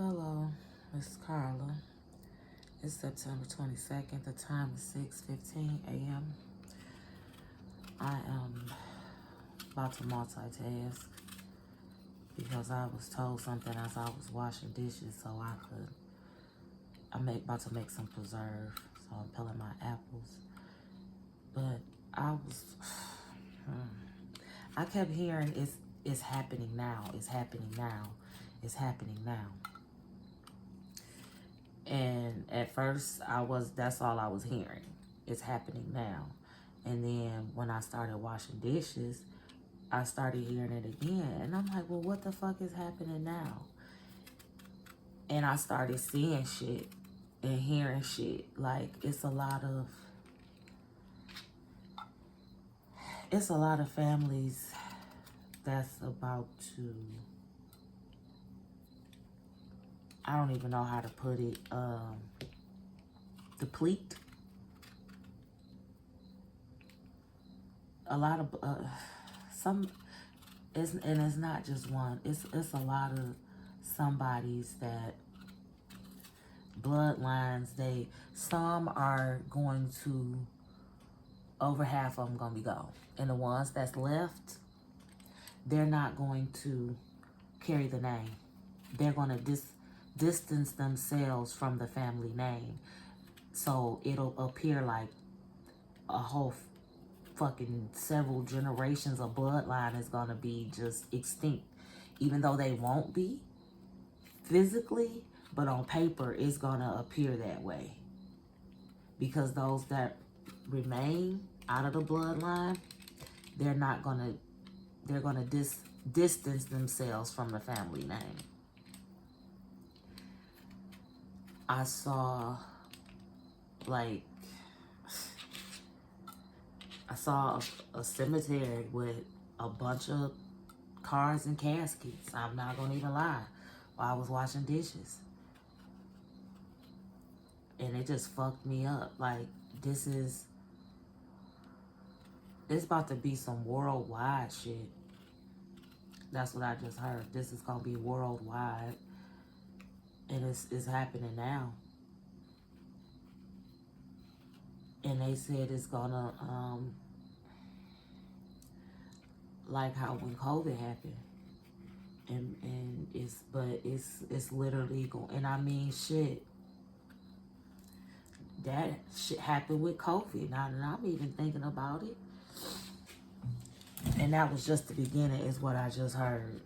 Hello, it's Carla. It's September 22nd. The time is 6:15 a.m. I am about to multitask because I was told something as I was washing dishes so I'm about to make some preserve. So I'm peeling my apples. But I kept hearing it's happening now. It's happening now. It's happening now. And at first that's all I was hearing. It's happening now. And then when I started washing dishes, I started hearing it again. And I'm like, well, what the fuck is happening now? And I started seeing shit and hearing shit. Like, it's a lot of families that's about to, I don't even know how to put it, deplete. A lot of it's not just one. It's a lot of somebody's that bloodlines. Some are going to, over half of them gonna be gone, and the ones that's left, they're not going to carry the name. They're gonna distance themselves from the family name, so it'll appear like a whole fucking several generations of bloodline is gonna be just extinct, even though they won't be physically, but on paper it's gonna appear that way, because those that remain out of the bloodline, they're gonna distance themselves from the family name. I saw a cemetery with a bunch of cars and caskets. I'm not gonna even lie. While I was washing dishes. And it just fucked me up. Like, it's about to be some worldwide shit. That's what I just heard. This is gonna be worldwide. And it's happening now. And they said it's gonna, like how when COVID happened. And it's literally going, and I mean, shit, that shit happened with COVID. Now that I'm even thinking about it. And that was just the beginning, is what I just heard.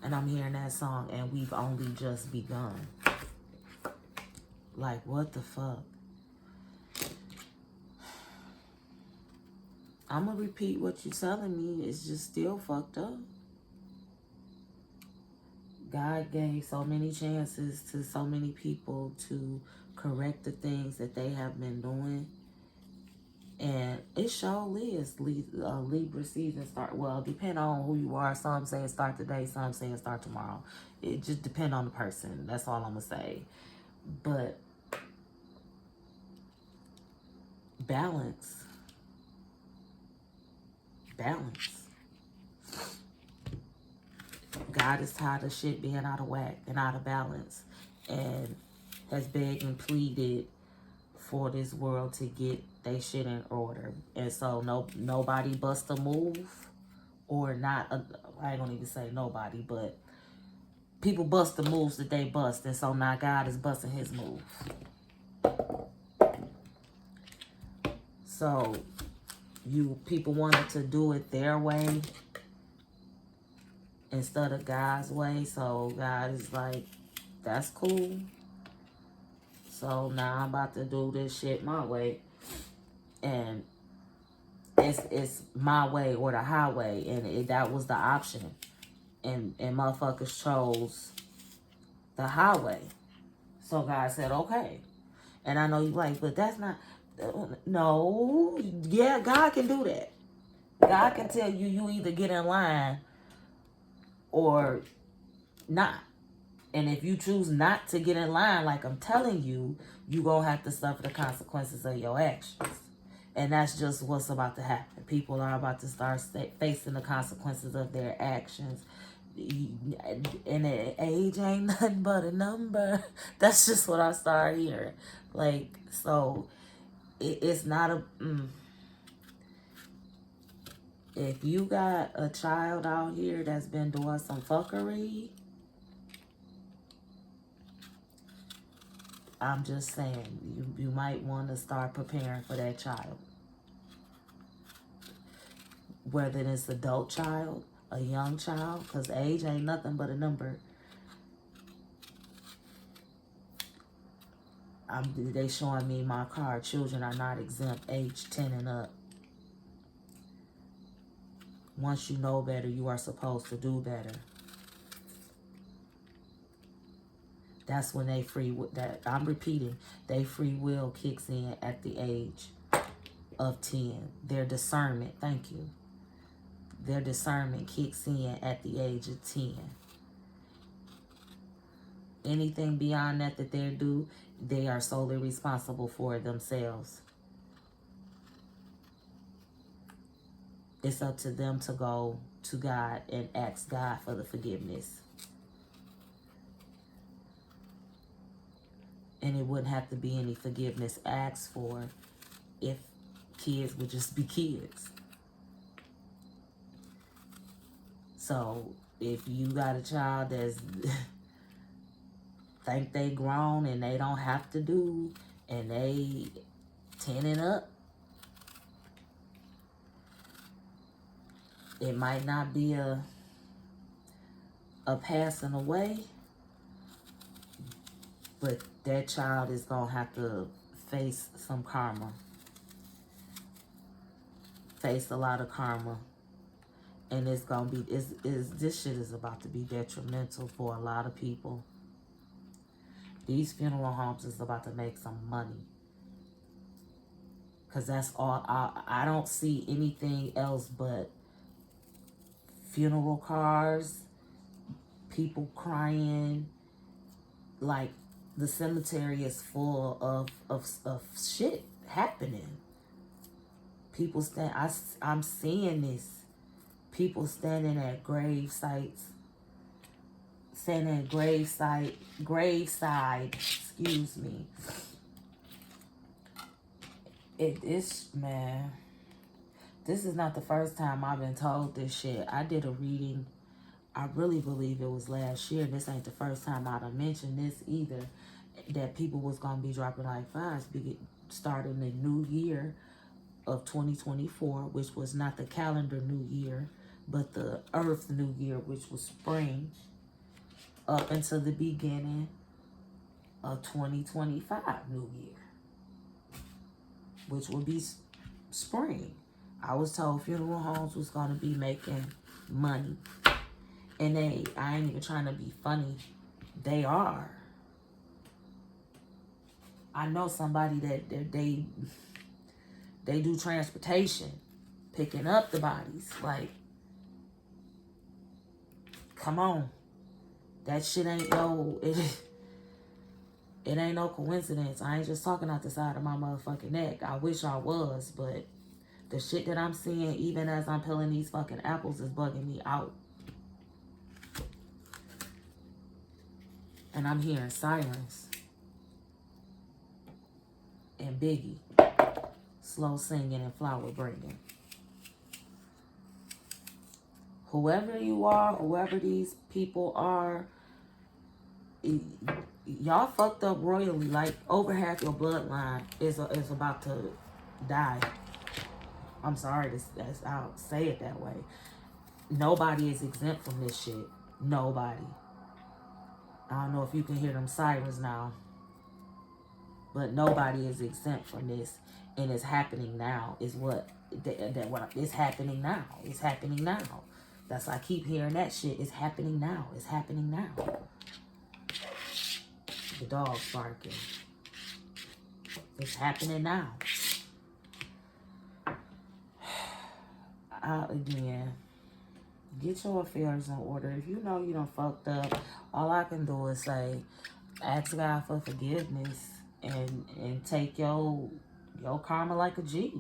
And I'm hearing that song, and we've only just begun. Like, what the fuck? I'm gonna repeat what you're telling me. It's just still fucked up. God gave so many chances to so many people to correct the things that they have been doing. And it surely is Libra season start. Well, depending on who you are. Some saying start today, some saying start tomorrow. It just depends on the person. That's all I'm going to say. But balance. God is tired of shit being out of whack and out of balance, and has begged and pleaded for this world to get their shit in order. And so nobody bust a move, or not. I ain't gonna even say nobody, but people bust the moves that they bust, and so now God is busting his move. So you people wanted to do it their way instead of God's way. So God is like, that's cool. So now I'm about to do this shit my way. And it's my way or the highway. And that was the option. And motherfuckers chose the highway. So God said, okay. And I know you like, but that's not, no. Yeah, God can do that. God can tell you either get in line or not. And if you choose not to get in line, like I'm telling you, you're going to have to suffer the consequences of your actions. And that's just what's about to happen. People are about to start facing the consequences of their actions. And age ain't nothing but a number. That's just what I start hearing. Like, so it's not a... If you got a child out here that's been doing some fuckery, I'm just saying, you might want to start preparing for that child. Whether it's adult child, a young child, because age ain't nothing but a number. They showing me my card. Children are not exempt, age 10 and up. Once you know better, you are supposed to do better. That's when they I'm repeating, they free will kicks in at the age of 10. Their discernment, thank you. Their discernment kicks in at the age of 10. Anything beyond that they do, they are solely responsible for themselves. It's up to them to go to God and ask God for the forgiveness. And it wouldn't have to be any forgiveness asked for if kids would just be kids. So if you got a child that's think they grown and they don't have to do, and they 10 and up, it might not be a passing away, but that child is gonna have to face some karma, face a lot of karma, and it's gonna be this shit is about to be detrimental for a lot of people. These funeral homes is about to make some money, because that's all. I don't see anything else but funeral cars, people crying. Like, the cemetery is full of shit happening. People I'm seeing this. People standing at grave sites, graveside, excuse me. It is, man. This is not the first time I've been told this shit. I did a reading, I really believe it was last year. This ain't the first time I'd have mentioned this either, that people was going to be dropping like flies starting the new year of 2024, which was not the calendar new year, but the earth new year, which was spring, up until the beginning of 2025 new year, which would be spring. I was told funeral homes was going to be making money. And I ain't even trying to be funny. They are. I know somebody that they do transportation, picking up the bodies. Like, come on. That shit ain't it ain't no coincidence. I ain't just talking out the side of my motherfucking neck. I wish I was, but the shit that I'm seeing, even as I'm peeling these fucking apples, is bugging me out. And I'm hearing sirens. And Biggie. Slow singing and flower bringing. Whoever you are, whoever these people are, y'all fucked up royally. Like, over half your bloodline is about to die. I'm sorry, I'll say it that way. Nobody is exempt from this shit. Nobody. I don't know if you can hear them sirens now, but nobody is exempt from this, and it's happening now. Is what it's happening now. It's happening now. That's why I keep hearing that shit. It's happening now. It's happening now. The dog's barking. It's happening now. Again, get your affairs in order. If you know you done fucked up, all I can do is say, ask God for forgiveness and take your karma like a G.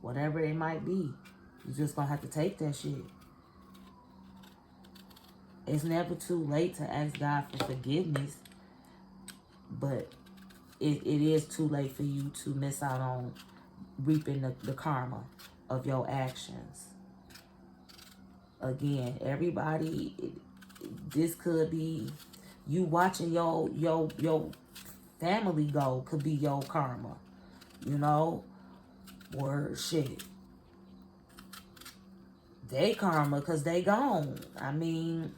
Whatever it might be. You just gonna have to take that shit. It's never too late to ask God for forgiveness, but it is too late for you to miss out on reaping the karma of your actions. Again, everybody, this could be you watching your family go, could be your karma, you know, or shit, they karma because they gone. I mean,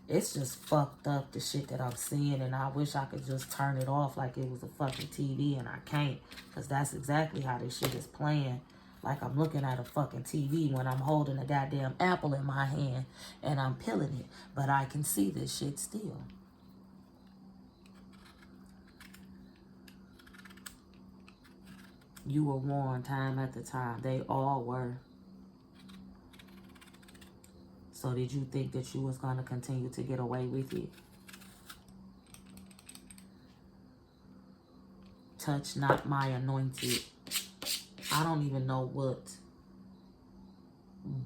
it's just fucked up, the shit that I'm seeing, and I wish I could just turn it off like it was a fucking TV, and I can't, because that's exactly how this shit is playing. Like I'm looking at a fucking TV when I'm holding a goddamn apple in my hand and I'm peeling it, but I can see this shit still. You were warned time after time. They all were. So did you think that you was going to continue to get away with it? Touch not my anointed. I don't even know what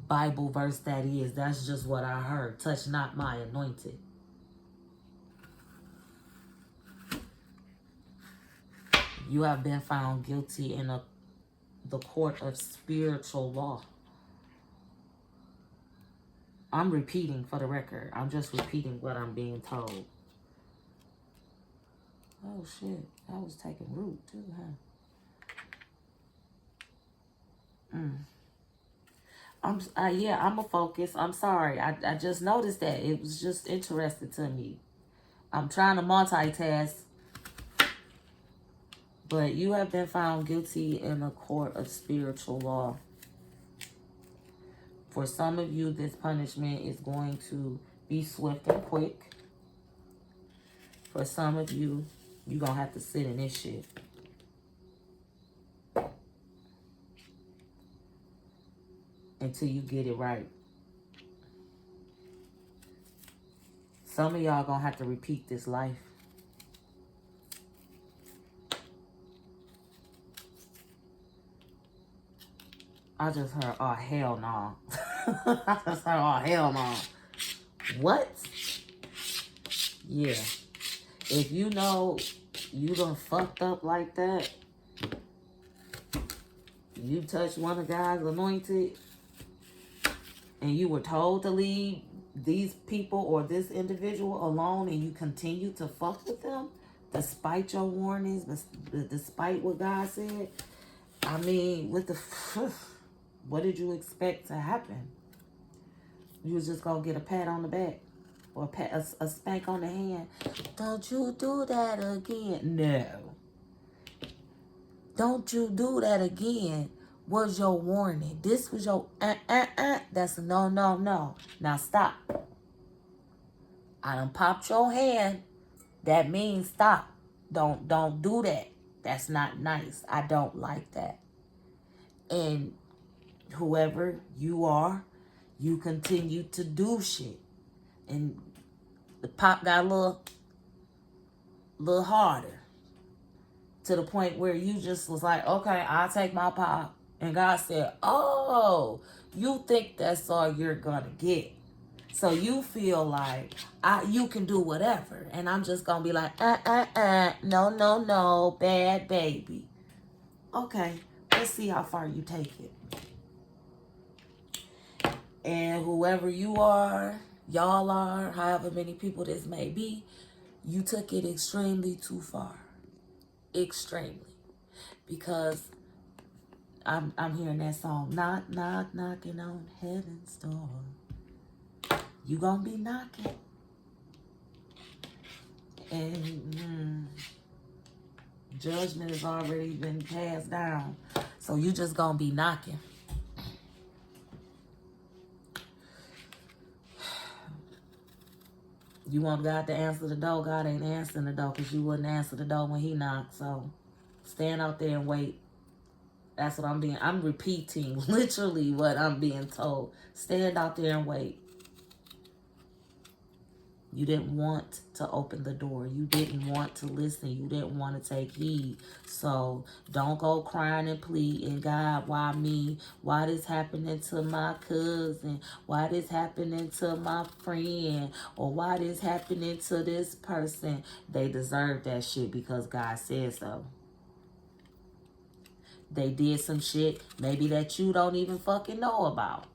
Bible verse that is. That's just what I heard. Touch not my anointed. You have been found guilty in the court of spiritual law. I'm repeating for the record. I'm just repeating what I'm being told. Oh shit, that was taking root too, huh? Yeah, I'm a focus. I'm sorry. I just noticed that. It was just interesting to me. I'm trying to multitask. But you have been found guilty in a court of spiritual law. For some of you, this punishment is going to be swift and quick. For some of you, you're going to have to sit in this shit. Until you get it right. Some of y'all going to have to repeat this life. I just heard, oh, hell no. I just heard, oh, hell no. What? Yeah. If you know you done fucked up like that, you touched one of God's anointed, and you were told to leave these people or this individual alone, and you continue to fuck with them, despite your warnings, despite what God said, I mean, what did you expect to happen? You was just gonna get a pat on the back or a spank on the hand. Don't you do that again. No. Don't you do that again. Was your warning. This was your That's a no, no, no. Now stop. I done popped your hand. That means stop. Don't do that. That's not nice. I don't like that. And whoever you are, you continue to do shit. And the pop got a little harder. To the point where you just was like, okay, I'll take my pop. And God said, oh, you think that's all you're going to get. So you feel like you can do whatever. And I'm just going to be like, no, no, no, bad baby. Okay, let's see how far you take it. And whoever you are, y'all are, however many people this may be, you took it extremely too far. Extremely. Because I'm hearing that song, knock, knock, knocking on heaven's door. You gonna be knocking. And judgment has already been passed down. So you just gonna be knocking. You want God to answer the door, God ain't answering the door because you wouldn't answer the door when he knocked. So stand out there and wait. That's what I'm repeating literally what I'm being told. Stand out there and wait. You didn't want to open the door. You didn't want to listen. You didn't want to take heed. So don't go crying and pleading, God, why me? Why this happening to my cousin? Why this happening to my friend? Or why this happening to this person? They deserve that shit because God said so. They did some shit maybe that you don't even fucking know about.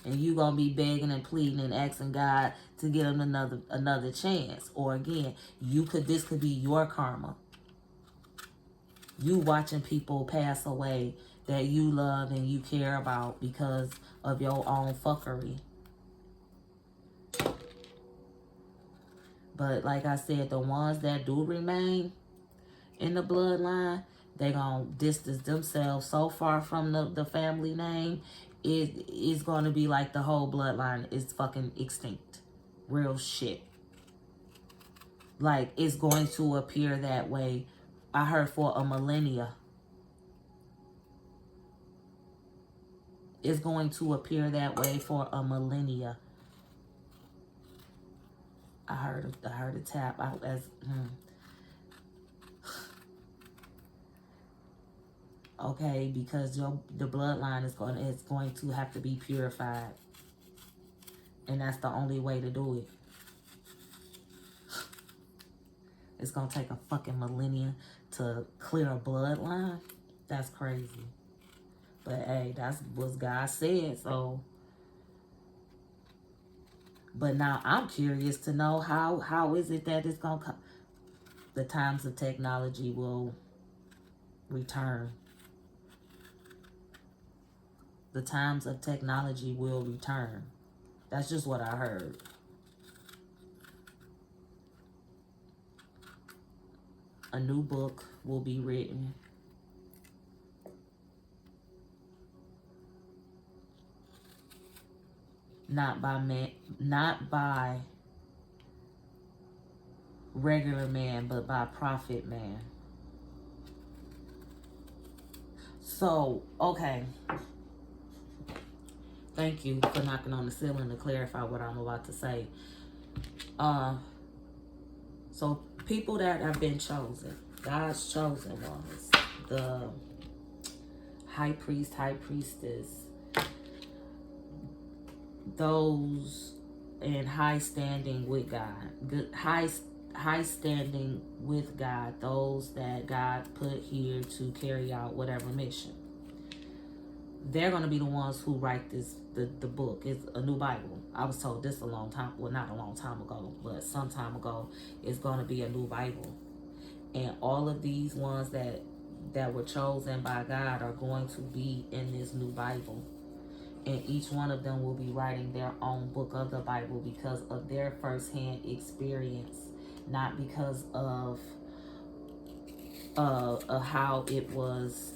And you gonna be begging and pleading and asking God to give them another chance. Or again, this could be your karma. You watching people pass away that you love and you care about because of your own fuckery. But like I said, the ones that do remain in the bloodline, they gonna distance themselves so far from the family name. It is gonna be like the whole bloodline is fucking extinct. Real shit. Like, it's going to appear that way. I heard for a millennia. It's going to appear that way for a millennia. I heard a tap out as okay, because the bloodline is going to have to be purified. And that's the only way to do it. It's gonna take a fucking millennia to clear a bloodline. That's crazy. But hey, that's what God said, so. But now I'm curious to know how is it that it's gonna come. The times of technology will return. The times of technology will return. That's just what I heard. A new book will be written. Not by regular man, but by prophet man. So, okay. Thank you for knocking on the ceiling to clarify what I'm about to say. So people that have been chosen, God's chosen ones, the high priest, high priestess, those in high standing with God, high standing with God, those that God put here to carry out whatever mission. They're going to be the ones who write the book. It's a new Bible. I was told this a long time, well, not a long time ago, but some time ago, it's going to be a new Bible. And all of these ones that were chosen by God are going to be in this new Bible. And each one of them will be writing their own book of the Bible because of their firsthand experience, not because of how it was,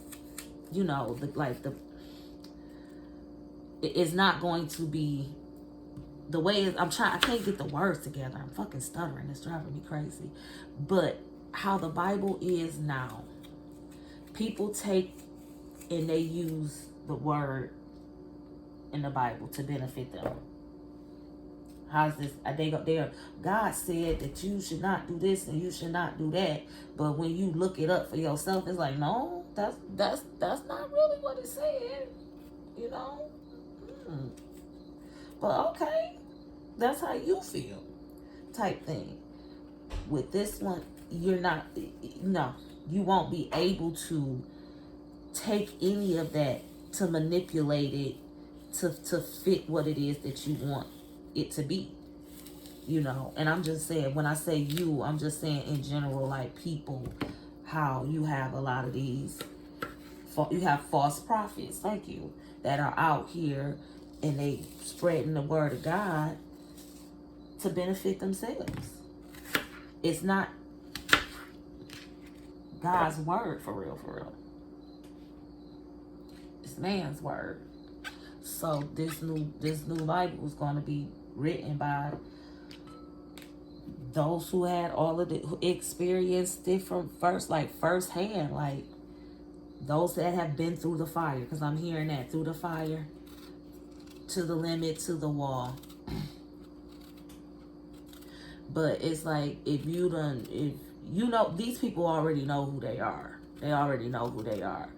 it's not going to be the way I can't get the words together. I'm fucking stuttering. It's driving me crazy. But how the Bible is now, people take and they use the word in the Bible to benefit them. How's this? God said that you should not do this and you should not do that. But when you look it up for yourself, it's like, no, that's not really what it said. You know? But okay, that's how you feel, type thing. With this one, you won't be able to take any of that to manipulate it to fit what it is that you want it to be. And I'm just saying, when I say you, I'm just saying in general, like people, how you have a lot of these, you have false prophets, thank you, that are out here and they spreading the word of God to benefit themselves. It's not God's word for real. It's man's word. So this new Bible is going to be written by those who had all of the experience different firsthand, like those that have been through the fire, because I'm hearing that, through the fire, to the limit, to the wall. But it's like, if you know, these people already know who they are. They already know who they are.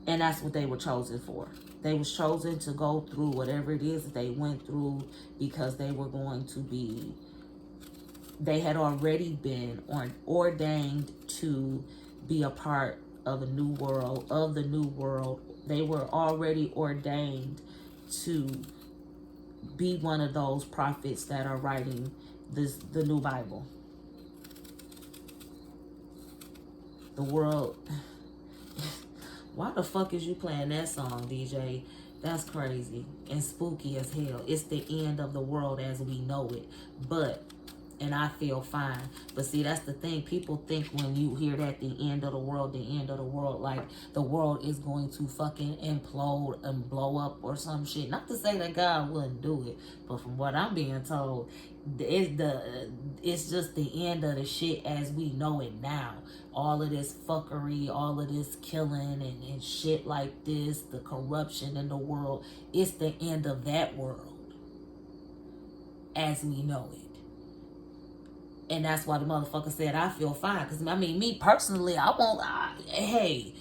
And that's what they were chosen for. They was chosen to go through whatever it is that they went through, because they were going to be, they had already been ordained to be a part of a new world, of the new world. They were already ordained to be one of those prophets that are writing the new Bible. The world. Why the fuck is you playing that song, DJ? That's crazy and spooky as hell. It's the end of the world as we know it. And I feel fine. But see, that's the thing. People think when you hear that, the end of the world, like the world is going to fucking implode and blow up or some shit. Not to say that God wouldn't do it, but from what I'm being told, it's just the end of the shit as we know it now. All of this fuckery, all of this killing and shit like this, the corruption in the world, it's the end of that world as we know it. And that's why the motherfucker said, I feel fine. Because, I mean, me personally, hey,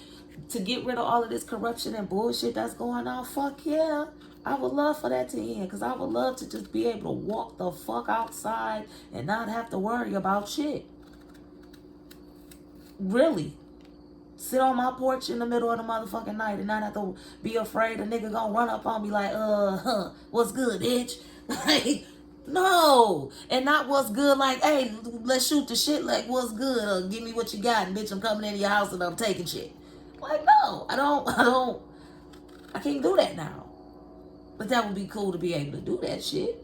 to get rid of all of this corruption and bullshit that's going on, fuck yeah. I would love for that to end. Because I would love to just be able to walk the fuck outside and not have to worry about shit. Really. Sit on my porch in the middle of the motherfucking night and not have to be afraid a nigga gonna run up on me like, what's good, bitch? Like, no. And not what's good like, hey, let's shoot the shit, like, what's good? Or give me what you got, and bitch, I'm coming into your house and I'm taking shit. Like, no. I can't do that now. But that would be cool to be able to do that shit.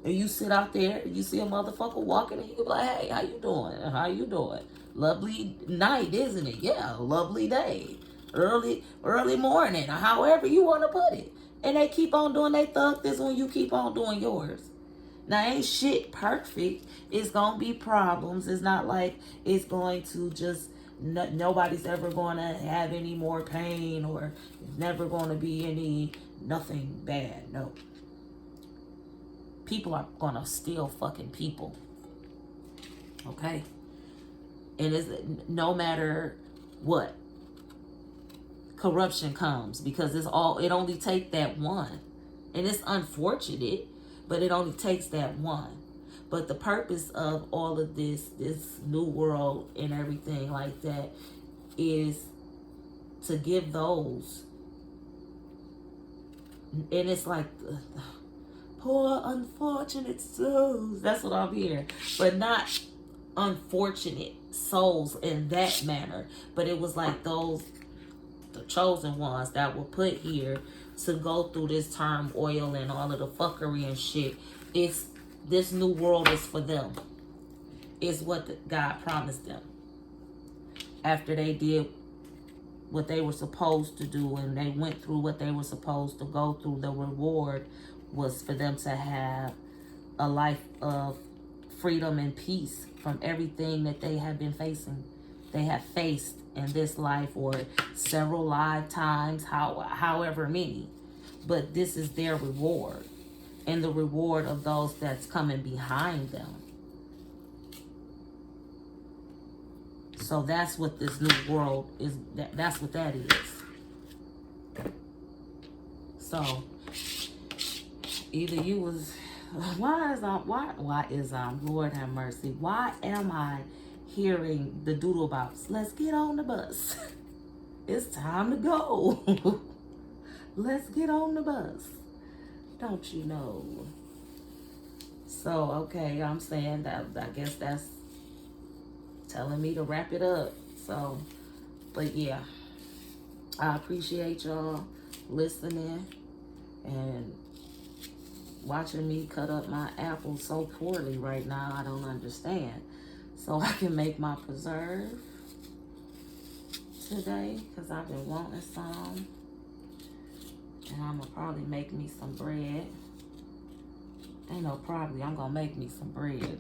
And you sit out there, you see a motherfucker walking, and you be like, hey, how you doing? How you doing? Lovely night, isn't it? Yeah, lovely day. Early morning, or however you want to put it. And they keep on doing their thug this when you keep on doing yours. Now, ain't shit perfect. It's going to be problems. It's not like it's going to just, nobody's ever going to have any more pain, or it's never going to be nothing bad. No. People are going to still fucking people. Okay? And it's no matter what, corruption comes, because it only takes that one. And it's unfortunate, but it only takes that one. But the purpose of all of this new world and everything like that, is to give those, and it's like, poor unfortunate souls. That's what I'm hearing. But not unfortunate souls in that manner. But it was like the chosen ones that were put here to go through this turmoil and all of the fuckery and shit. This new world is for them. It's what God promised them. After they did what they were supposed to do, and they went through what they were supposed to go through, the reward was for them to have a life of freedom and peace from everything that they have been facing. They have faced in this life, or several lifetimes, however many. But this is their reward, and the reward of those that's coming behind them. So that's what this new world is. That's what that is. So either you was, Lord have mercy, why am I hearing the doodle bops? Let's get on the bus. It's time to go. Let's get on the bus. Don't you know? So, okay, I'm saying that, I guess that's telling me to wrap it up. So, but yeah, I appreciate y'all listening and watching me cut up my apples so poorly right now. I don't understand. So I can make my preserve today, because I've been wanting some. And I'm going to probably make me some bread. Ain't no probably, I'm going to make me some bread.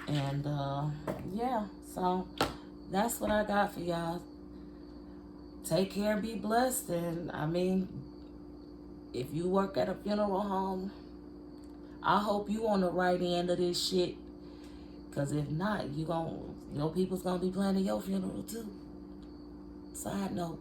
And yeah, so that's what I got for y'all. Take care, be blessed. And I mean, if you work at a funeral home, I hope you on the right end of this shit. Because if not, your people's going to be planning your funeral too. Side note.